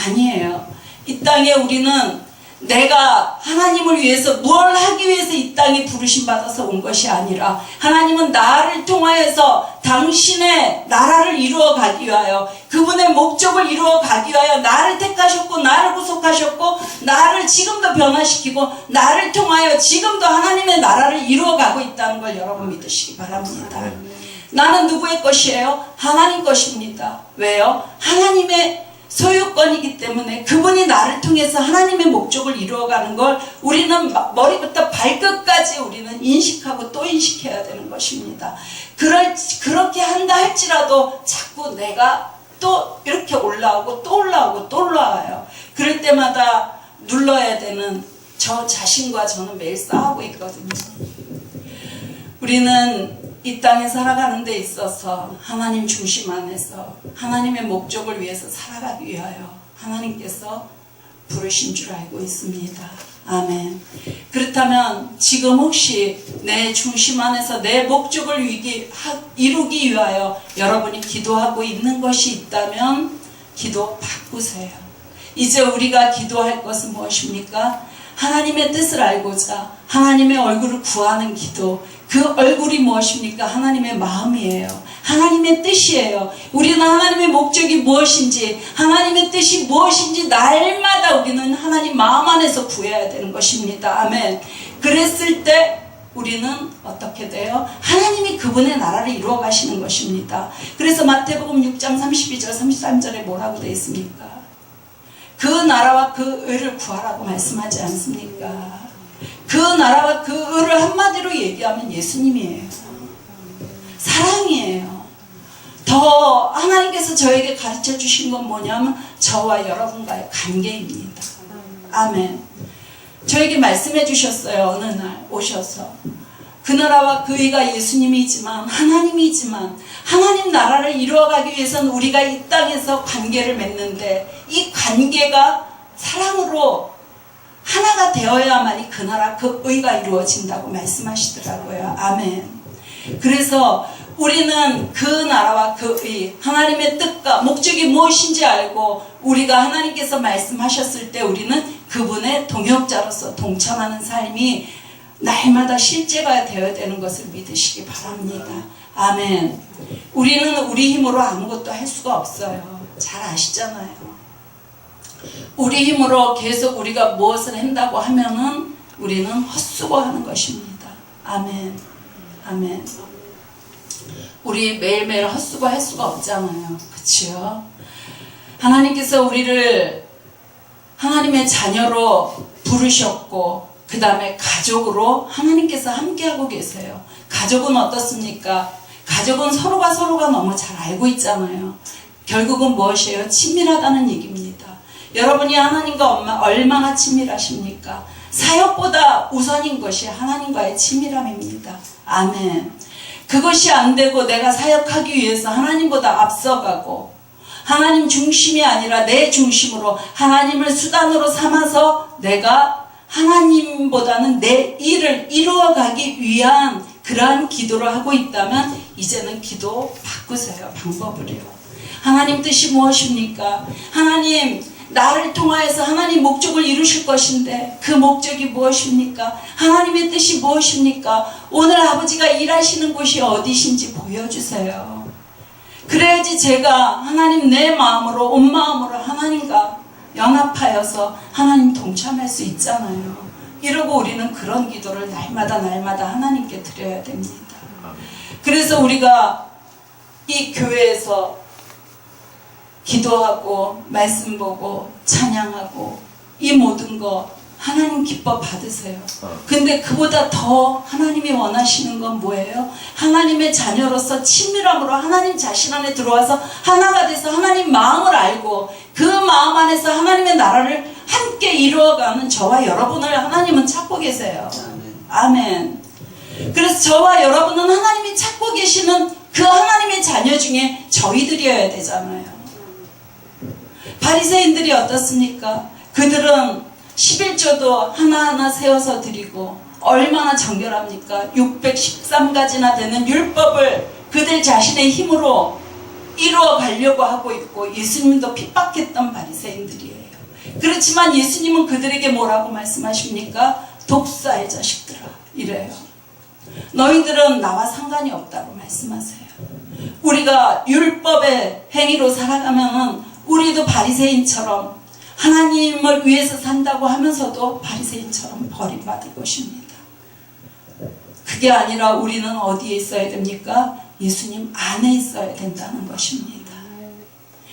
Speaker 1: 아니에요. 이 땅에 우리는 내가 하나님을 위해서 뭘 하기 위해서 이 땅에 부르심 받아서 온 것이 아니라 하나님은 나를 통하여서 당신의 나라를 이루어 가기 위하여 그분의 목적을 이루어 가기 위하여 나를 택하셨고 나를 구속하셨고 나를 지금도 변화시키고 나를 통하여 지금도 하나님의 나라를 이루어 가고 있다는 걸 여러분 믿으시기 바랍니다. 나는 누구의 것이에요? 하나님 것입니다. 왜요? 하나님의 소유권이기 때문에 그분이 나를 통해서 하나님의 목적을 이루어가는 걸 우리는 머리부터 발끝까지 우리는 인식하고 또 인식해야 되는 것입니다. 그렇게 한다 할지라도 자꾸 내가 또 이렇게 올라오고 또 올라오고 또 올라와요. 그럴 때마다 눌러야 되는 저 자신과 저는 매일 싸우고 있거든요. 우리는 이 땅에 살아가는 데 있어서 하나님 중심 안에서 하나님의 목적을 위해서 살아가기 위하여 하나님께서 부르신 줄 알고 있습니다. 아멘. 그렇다면 지금 혹시 내 중심 안에서 내 목적을 이루기 위하여 여러분이 기도하고 있는 것이 있다면 기도 바꾸세요. 이제 우리가 기도할 것은 무엇입니까? 하나님의 뜻을 알고자 하나님의 얼굴을 구하는 기도. 그 얼굴이 무엇입니까? 하나님의 마음이에요. 하나님의 뜻이에요. 우리는 하나님의 목적이 무엇인지, 하나님의 뜻이 무엇인지 날마다 우리는 하나님 마음 안에서 구해야 되는 것입니다. 아멘. 그랬을 때 우리는 어떻게 돼요? 하나님이 그분의 나라를 이루어 가시는 것입니다. 그래서 마태복음 6장 32절 33절에 뭐라고 되어 있습니까? 그 나라와 그 의를 구하라고 말씀하지 않습니까? 그 나라와 그 의를 한마디로 얘기하면 예수님이에요. 사랑이에요. 더 하나님께서 저에게 가르쳐 주신 건 뭐냐면 저와 여러분과의 관계입니다. 아멘. 저에게 말씀해 주셨어요. 어느 날 오셔서 그 나라와 그 의가 예수님이지만 하나님이지만 하나님 나라를 이루어가기 위해서는 우리가 이 땅에서 관계를 맺는데 이 관계가 사랑으로 하나가 되어야만이 그 나라 그 의가 이루어진다고 말씀하시더라고요. 아멘. 그래서 우리는 그 나라와 그 의, 하나님의 뜻과 목적이 무엇인지 알고 우리가 하나님께서 말씀하셨을 때 우리는 그분의 동역자로서 동참하는 삶이 날마다 실제가 되어야 되는 것을 믿으시기 바랍니다. 아멘. 우리는 우리 힘으로 아무것도 할 수가 없어요. 잘 아시잖아요. 우리 힘으로 계속 우리가 무엇을 한다고 하면은 우리는 헛수고하는 것입니다. 아멘. 아멘. 우리 매일매일 헛수고 할 수가 없잖아요. 그치요? 하나님께서 우리를 하나님의 자녀로 부르셨고 그 다음에 가족으로 하나님께서 함께하고 계세요. 가족은 어떻습니까? 가족은 서로가 너무 잘 알고 있잖아요. 결국은 무엇이에요? 친밀하다는 얘기입니다. 여러분이 하나님과 얼마나 친밀하십니까? 사역보다 우선인 것이 하나님과의 친밀함입니다. 아멘. 그것이 안 되고 내가 사역하기 위해서 하나님보다 앞서가고 하나님 중심이 아니라 내 중심으로 하나님을 수단으로 삼아서 내가 하나님보다는 내 일을 이루어가기 위한 그러한 기도를 하고 있다면 이제는 기도 바꾸세요. 방법을요. 하나님 뜻이 무엇입니까? 하나님 나를 통하여서 하나님 목적을 이루실 것인데 그 목적이 무엇입니까? 하나님의 뜻이 무엇입니까? 오늘 아버지가 일하시는 곳이 어디신지 보여주세요. 그래야지 제가 하나님 내 마음으로 온 마음으로 하나님과 연합하여서 하나님 동참할 수 있잖아요. 이러고 우리는 그런 기도를 날마다 하나님께 드려야 됩니다. 그래서 우리가 이 교회에서 기도하고 말씀 보고 찬양하고 이 모든 거 하나님 기뻐 받으세요. 근데 그보다 더 하나님이 원하시는 건 뭐예요? 하나님의 자녀로서 친밀함으로 하나님 자신 안에 들어와서 하나가 돼서 하나님 마음을 알고 그 마음 안에서 하나님의 나라를 함께 이루어가는 저와 여러분을 하나님은 찾고 계세요. 아멘. 그래서 저와 여러분은 하나님이 찾고 계시는 그 하나님의 자녀 중에 저희들이어야 되잖아요. 바리새인들이 어떻습니까? 그들은 11조도 하나하나 세워서 드리고 얼마나 정결합니까? 613가지나 되는 율법을 그들 자신의 힘으로 이루어 가려고 하고 있고 예수님도 핍박했던 바리새인들이에요. 그렇지만 예수님은 그들에게 뭐라고 말씀하십니까? 독사의 자식들아 이래요. 너희들은 나와 상관이 없다고 말씀하세요. 우리가 율법의 행위로 살아가면은 우리도 바리새인처럼 하나님을 위해서 산다고 하면서도 바리새인처럼 버림받을 것입니다. 그게 아니라 우리는 어디에 있어야 됩니까? 예수님 안에 있어야 된다는 것입니다.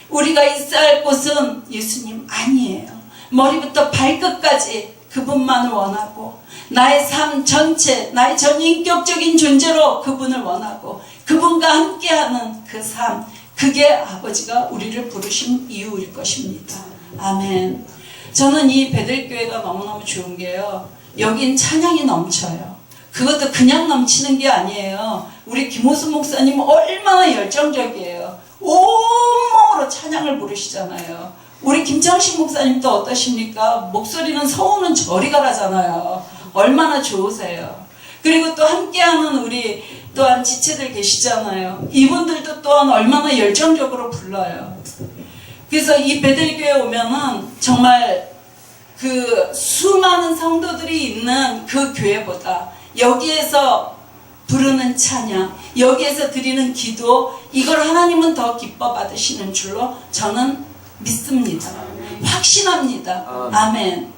Speaker 1: 우리가 있어야 할 곳은 예수님 안이에요. 머리부터 발끝까지 그분만을 원하고 나의 삶 전체, 나의 전 인격적인 존재로 그분을 원하고 그분과 함께하는 그 삶, 그게 아버지가 우리를 부르신 이유일 것입니다. 아멘. 저는 이 베들교회가 너무너무 좋은 게요. 여긴 찬양이 넘쳐요. 그것도 그냥 넘치는 게 아니에요. 우리 김호순 목사님 얼마나 열정적이에요. 온몸으로 찬양을 부르시잖아요. 우리 김창식 목사님도 어떠십니까? 목소리는 서우는 저리 가라잖아요. 얼마나 좋으세요. 그리고 또 함께하는 우리 또한 지체들 계시잖아요. 이분들도 또한 얼마나 열정적으로 불러요. 그래서 이 베델교회 오면은 정말 그 수많은 성도들이 있는 그 교회보다 여기에서 부르는 찬양, 여기에서 드리는 기도, 이걸 하나님은 더 기뻐 받으시는 줄로 저는 믿습니다. 확신합니다. 아멘.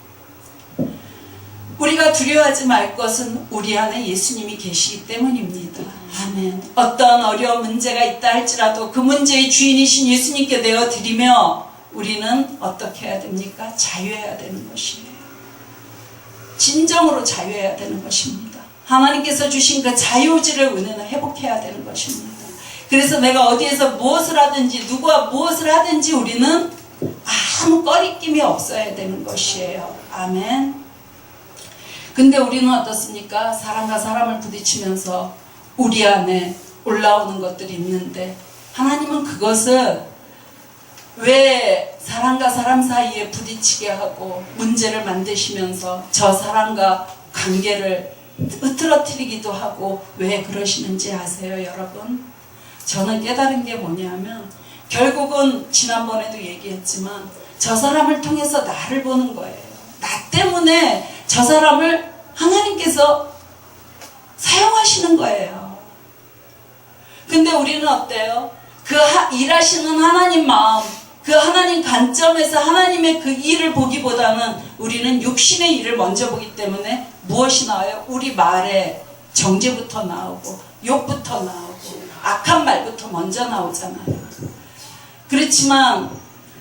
Speaker 1: 우리가 두려워하지 말 것은 우리 안에 예수님이 계시기 때문입니다. 아멘. 어떤 어려운 문제가 있다 할지라도 그 문제의 주인이신 예수님께 내어드리며 우리는 어떻게 해야 됩니까? 자유해야 되는 것이에요. 진정으로 자유해야 되는 것입니다. 하나님께서 주신 그 자유의지를 우리는 회복해야 되는 것입니다. 그래서 내가 어디에서 무엇을 하든지 누구와 무엇을 하든지 우리는 아무 꺼리낌이 없어야 되는 것이에요. 아멘. 근데 우리는 어떻습니까? 사람과 사람을 부딪히면서 우리 안에 올라오는 것들이 있는데 하나님은 그것을 왜 사람과 사람 사이에 부딪히게 하고 문제를 만드시면서 저 사람과 관계를 흐트러뜨리기도 하고 왜 그러시는지 아세요, 여러분? 저는 깨달은 게 뭐냐면 결국은 지난번에도 얘기했지만 저 사람을 통해서 나를 보는 거예요. 나 때문에 저 사람을 하나님께서 사용하시는 거예요. 근데 우리는 어때요? 그 일하시는 하나님 마음, 그 하나님 관점에서 하나님의 그 일을 보기보다는 우리는 육신의 일을 먼저 보기 때문에 무엇이 나와요? 우리 말에 정죄부터 나오고 욕부터 나오고 악한 말부터 먼저 나오잖아요. 그렇지만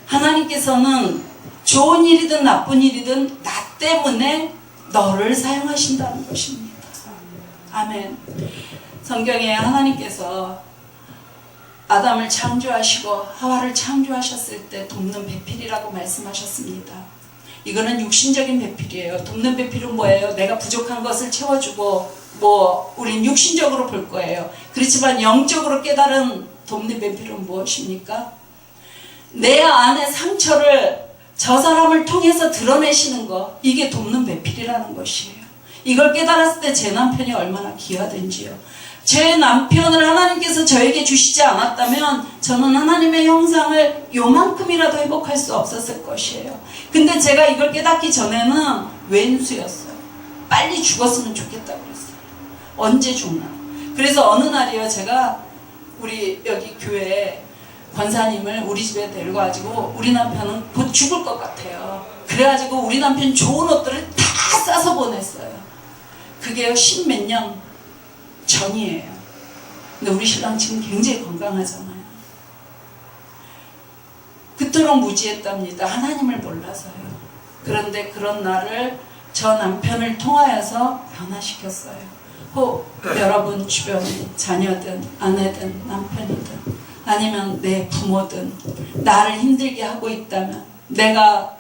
Speaker 1: 하나님께서는 좋은 일이든 나쁜 일이든 나 때문에 너를 사용하신다는 것입니다. 아멘. 성경에 하나님께서 아담을 창조하시고 하와를 창조하셨을 때 돕는 배필이라고 말씀하셨습니다. 이거는 육신적인 배필이에요. 돕는 배필은 뭐예요? 내가 부족한 것을 채워주고 우린 육신적으로 볼 거예요. 그렇지만 영적으로 깨달은 돕는 배필은 무엇입니까? 내 안의 상처를 저 사람을 통해서 드러내시는 거, 이게 돕는 배필이라는 것이에요. 이걸 깨달았을 때 제 남편이 얼마나 귀하든지요. 제 남편을 하나님께서 저에게 주시지 않았다면 저는 하나님의 형상을 요만큼이라도 회복할 수 없었을 것이에요. 근데 제가 이걸 깨닫기 전에는 왼수였어요. 빨리 죽었으면 좋겠다고 그랬어요. 언제 죽나. 그래서 어느 날이요, 제가 우리 여기 교회에 권사님을 우리 집에 데리고 가지고 우리 남편은 곧 죽을 것 같아요. 그래가지고 우리 남편 좋은 옷들을 다 싸서 보냈어요. 그게요 10몇 년 전이에요. 근데 우리 신랑 지금 굉장히 건강하잖아요. 그토록 무지했답니다. 하나님을 몰라서요. 그런데 그런 날을 저 남편을 통하여서 변화시켰어요. 혹 여러분 주변에 자녀든 아내든 남편이든 아니면 내 부모든 나를 힘들게 하고 있다면, 내가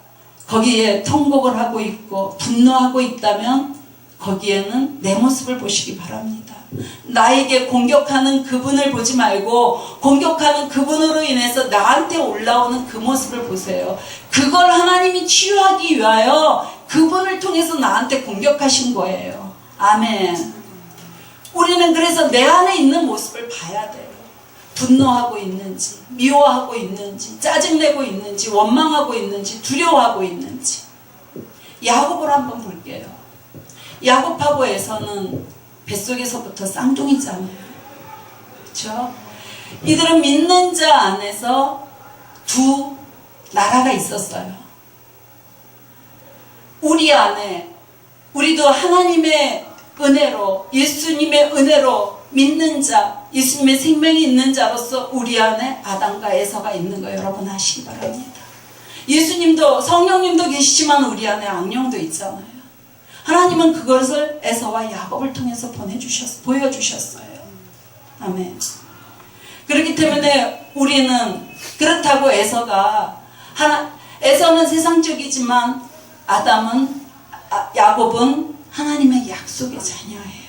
Speaker 1: 거기에 통곡을 하고 있고 분노하고 있다면 거기에는 내 모습을 보시기 바랍니다. 나에게 공격하는 그분을 보지 말고 공격하는 그분으로 인해서 나한테 올라오는 그 모습을 보세요. 그걸 하나님이 치유하기 위하여 그분을 통해서 나한테 공격하신 거예요. 아멘. 우리는 그래서 내 안에 있는 모습을 봐야 돼요. 분노하고 있는지, 미워하고 있는지, 짜증내고 있는지, 원망하고 있는지, 두려워하고 있는지. 야곱을 한번 볼게요. 야곱하고 에서는 뱃속에서부터 쌍둥이잖아요. 그렇죠? 이들은 믿는 자 안에서 두 나라가 있었어요. 우리 안에, 우리도 하나님의 은혜로, 예수님의 은혜로 믿는 자, 예수님의 생명이 있는 자로서 우리 안에 아담과 에서가 있는 거 여러분 아시기 바랍니다. 예수님도 성령님도 계시지만 우리 안에 악령도 있잖아요. 하나님은 그것을 에서와 야곱을 통해서 보여주셨어요. 아멘. 그렇기 때문에 우리는 그렇다고 에서는 세상적이지만 야곱은 하나님의 약속의 자녀예요.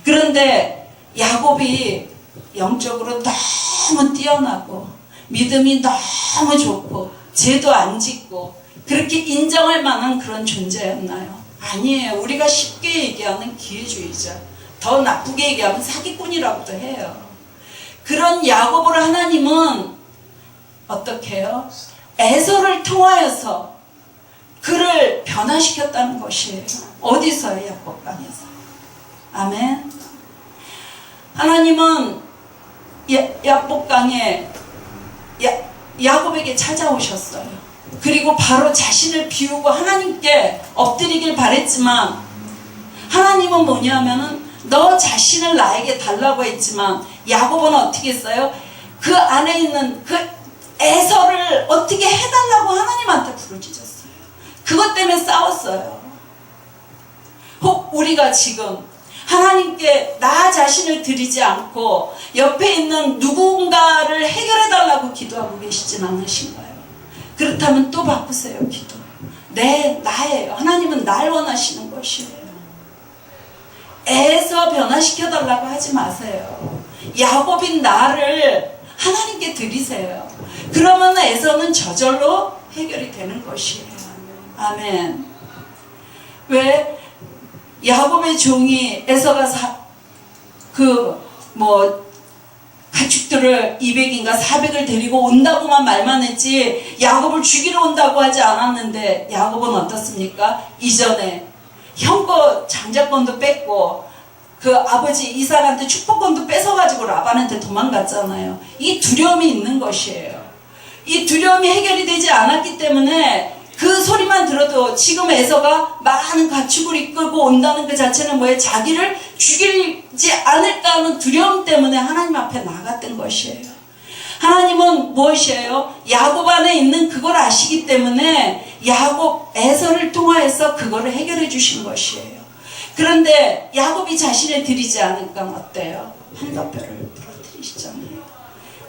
Speaker 1: 그런데 야곱이 영적으로 너무 뛰어나고 믿음이 너무 좋고 죄도 안 짓고 그렇게 인정할 만한 그런 존재였나요? 아니에요. 우리가 쉽게 얘기하는 기회주의자, 더 나쁘게 얘기하면 사기꾼이라고도 해요. 그런 야곱을 하나님은 어떻게 해요? 에서를 통하여서 그를 변화시켰다는 것이에요. 어디서요? 야곱강에서. 아멘. 하나님은 야곱강에 야곱에게 찾아오셨어요. 그리고 바로 자신을 비우고 하나님께 엎드리길 바랬지만, 하나님은 뭐냐면은 너 자신을 나에게 달라고 했지만, 야곱은 어떻게 했어요? 그 안에 있는 그 에서를 어떻게 해달라고 하나님한테 부르짖었어요. 그것 때문에 싸웠어요. 혹 우리가 지금 하나님께 나 자신을 드리지 않고 옆에 있는 누군가를 해결해달라고 기도하고 계시진 않으신가요? 그렇다면 또 바꾸세요. 기도. 나예요. 하나님은 날 원하시는 것이에요. 애에서 변화시켜달라고 하지 마세요. 야곱인 나를 하나님께 드리세요. 그러면 에서는 저절로 해결이 되는 것이에요. 아멘. 왜 야곱의 종이 에서가 가축들을 200인가 400을 데리고 온다고만 말만 했지 야곱을 죽이러 온다고 하지 않았는데, 야곱은 어떻습니까? 이전에 형거 장자권도 뺏고 그 아버지 이삭한테 축복권도 뺏어가지고 라반한테 도망갔잖아요. 이 두려움이 있는 것이에요. 이 두려움이 해결이 되지 않았기 때문에 그 소리만 들어도 지금 에서가 많은 가축을 이끌고 온다는 그 자체는 뭐예요? 자기를 죽이지 않을까 하는 두려움 때문에 하나님 앞에 나갔던 것이에요. 하나님은 무엇이에요? 야곱 안에 있는 그걸 아시기 때문에 야곱 에서를 통하여서 그거를 해결해 주신 것이에요. 그런데 야곱이 자신을 드리지 않으니까 어때요? 한뼘뼈를 부러뜨리시잖아요.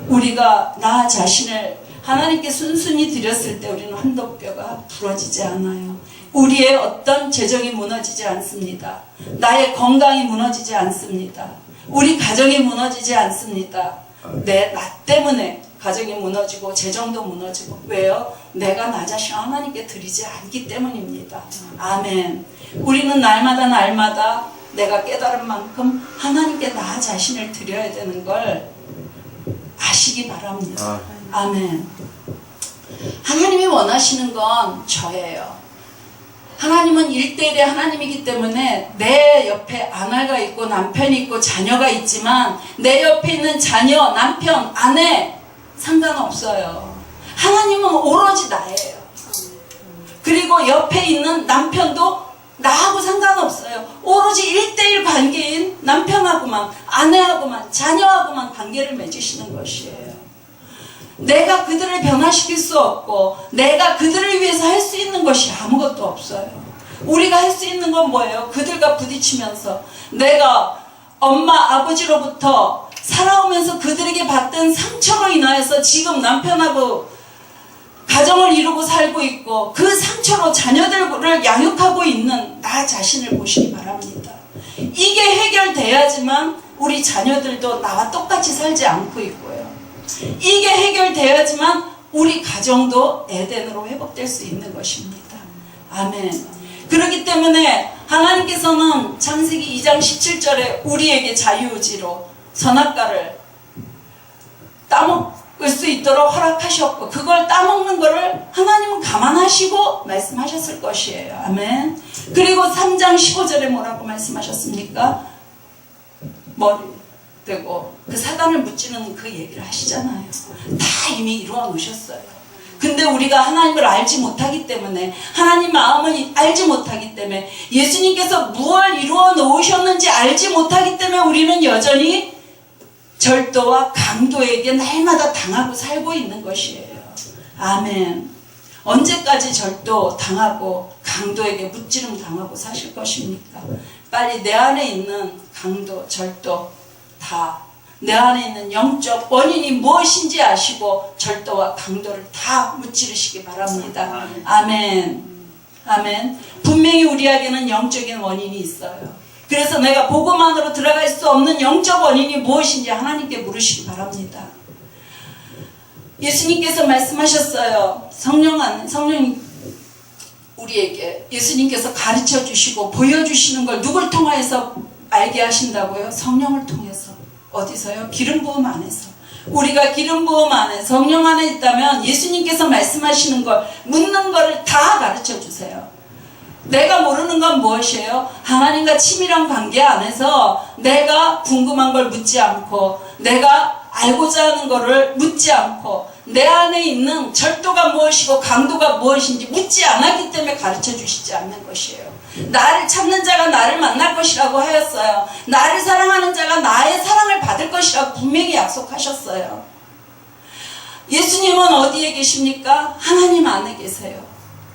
Speaker 1: 우리가 나 자신을 하나님께 순순히 드렸을 때 우리는 한뼘뼈가 부러지지 않아요. 우리의 어떤 재정이 무너지지 않습니다. 나의 건강이 무너지지 않습니다. 우리 가정이 무너지지 않습니다. 나 때문에 가정이 무너지고 재정도 무너지고. 왜요? 내가 나 자신 하나님께 드리지 않기 때문입니다. 아멘. 우리는 날마다 내가 깨달은 만큼 하나님께 나 자신을 드려야 되는 걸 아시기 바랍니다. 아멘. 하나님이 원하시는 건 저예요. 하나님은 1대1의 하나님이기 때문에 내 옆에 아내가 있고 남편이 있고 자녀가 있지만 내 옆에 있는 자녀, 남편, 아내 상관없어요. 하나님은 오로지 나예요. 그리고 옆에 있는 남편도 나하고 상관없어요. 오로지 1대1 관계인 남편하고만, 아내하고만, 자녀하고만 관계를 맺으시는 것이에요. 내가 그들을 변화시킬 수 없고 내가 그들을 위해서 할 수 있는 것이 아무것도 없어요. 우리가 할 수 있는 건 뭐예요? 그들과 부딪히면서 내가 엄마 아버지로부터 살아오면서 그들에게 받던 상처로 인하여서 지금 남편하고 가정을 이루고 살고 있고 그 상처로 자녀들을 양육하고 있는 나 자신을 보시기 바랍니다. 이게 해결돼야지만 우리 자녀들도 나와 똑같이 살지 않고 있고요. 이게 해결돼야지만 우리 가정도 에덴으로 회복될 수 있는 것입니다. 아멘. 그렇기 때문에 하나님께서는 창세기 2장 17절에 우리에게 자유의지로 선악과를 따먹을 수 있도록 허락하셨고 그걸 따먹는 것을 하나님은 감안하시고 말씀하셨을 것이에요. 아멘. 그리고 3장 15절에 뭐라고 말씀하셨습니까? 머리 되고 그 사단을 무찌르는 그 얘기를 하시잖아요. 다 이미 이루어 놓으셨어요. 근데 우리가 하나님을 알지 못하기 때문에, 하나님 마음을 알지 못하기 때문에, 예수님께서 무엇을 이루어 놓으셨는지 알지 못하기 때문에 우리는 여전히 절도와 강도에게 날마다 당하고 살고 있는 것이에요. 아멘. 언제까지 절도 당하고 강도에게 무찌름 당하고 사실 것입니까? 빨리 내 안에 있는 강도, 절도 다 내 안에 있는 영적 원인이 무엇인지 아시고 절도와 강도를 다 무찌르시기 바랍니다. 아멘. 아멘. 분명히 우리에게는 영적인 원인이 있어요. 그래서 내가 복음 안으로 들어갈 수 없는 영적 원인이 무엇인지 하나님께 물으시기 바랍니다. 예수님께서 말씀하셨어요. 성령 우리에게 예수님께서 가르쳐 주시고 보여주시는 걸 누굴 통해서 알게 하신다고요? 성령을 통해서. 어디서요? 기름 부음 안에서. 우리가 기름 부음 안에 성령 안에 있다면 예수님께서 말씀하시는 걸 묻는 거를 다 가르쳐 주세요. 내가 모르는 건 무엇이에요? 하나님과 친밀한 관계 안에서 내가 궁금한 걸 묻지 않고 내가 알고자 하는 거를 묻지 않고 내 안에 있는 절도가 무엇이고 강도가 무엇인지 묻지 않았기 때문에 가르쳐 주시지 않는 것이에요. 나를 찾는 자가 나를 만날 것이라고 하였어요. 나를 사랑하는 자가 나의 사랑을 받을 것이라고 분명히 약속하셨어요. 예수님은 어디에 계십니까? 하나님 안에 계세요.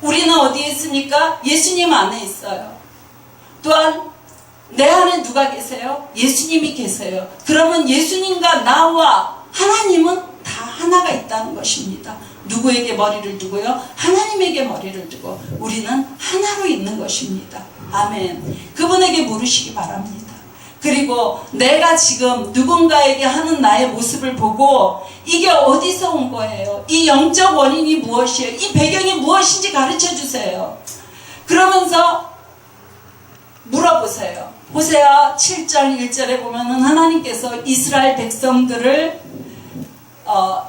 Speaker 1: 우리는 어디에 있습니까? 예수님 안에 있어요. 또한 내 안에 누가 계세요? 예수님이 계세요. 그러면 예수님과 나와 하나님은 다 하나가 있다는 것입니다. 누구에게 머리를 두고요? 하나님에게 머리를 두고 우리는 하나로 있는 것입니다. 아멘. 그분에게 물으시기 바랍니다. 그리고 내가 지금 누군가에게 하는 나의 모습을 보고 이게 어디서 온 거예요? 이 영적 원인이 무엇이에요? 이 배경이 무엇인지 가르쳐 주세요. 그러면서 물어보세요. 호세아 7장 1절에 보면은 하나님께서 이스라엘 백성들을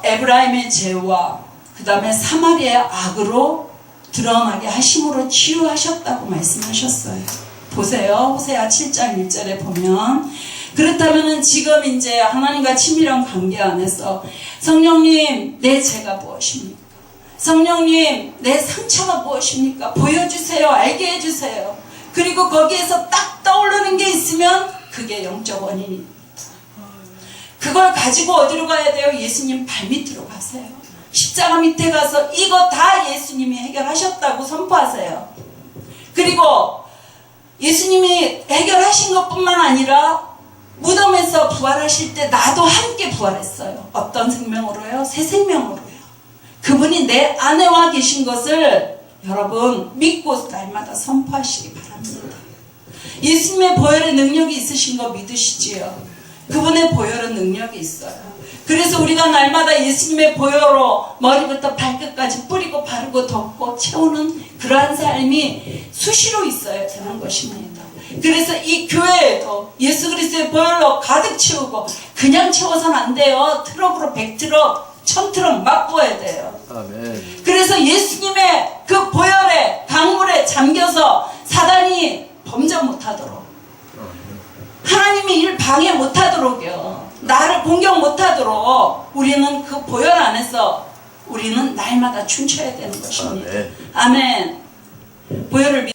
Speaker 1: 에브라임의 죄와 그 다음에 사마리아의 악으로 드러나게 하심으로 치유하셨다고 말씀하셨어요. 보세요. 호세아 7장 1절에 보면 그렇다면 지금 이제 하나님과 친밀한 관계 안에서 성령님 내 죄가 무엇입니까? 성령님 내 상처가 무엇입니까? 보여주세요. 알게 해주세요. 그리고 거기에서 딱 떠오르는 게 있으면 그게 영적 원인입니다. 그걸 가지고 어디로 가야 돼요? 예수님 발밑으로 가세요. 십자가 밑에 가서 이거 다 예수님이 해결하셨다고 선포하세요. 그리고 예수님이 해결하신 것뿐만 아니라 무덤에서 부활하실 때 나도 함께 부활했어요. 어떤 생명으로요? 새 생명으로요. 그분이 내 안에 와 계신 것을 여러분 믿고 날마다 선포하시기 바랍니다. 예수님의 보혈의 능력이 있으신 거 믿으시지요? 그분의 보혈은 능력이 있어요. 그래서 우리가 날마다 예수님의 보혈로 머리부터 발끝까지 뿌리고 바르고 덮고 채우는 그러한 삶이 수시로 있어야 되는 것입니다. 그래서 이 교회에도 예수 그리스도의 보혈로 가득 채우고 그냥 채워서는 안 돼요. 트럭으로 100트럭 1000트럭 막 부어야 돼요.
Speaker 2: 아멘.
Speaker 1: 그래서 예수님의 그 보혈의 강물에 잠겨서 사단이 범죄 못하도록 하나님이 일 방해 못하도록요. 나를 공격 못하도록 우리는 그 보혈 안에서 우리는 날마다 춤춰야 되는 것입니다. 아멘. 보혈을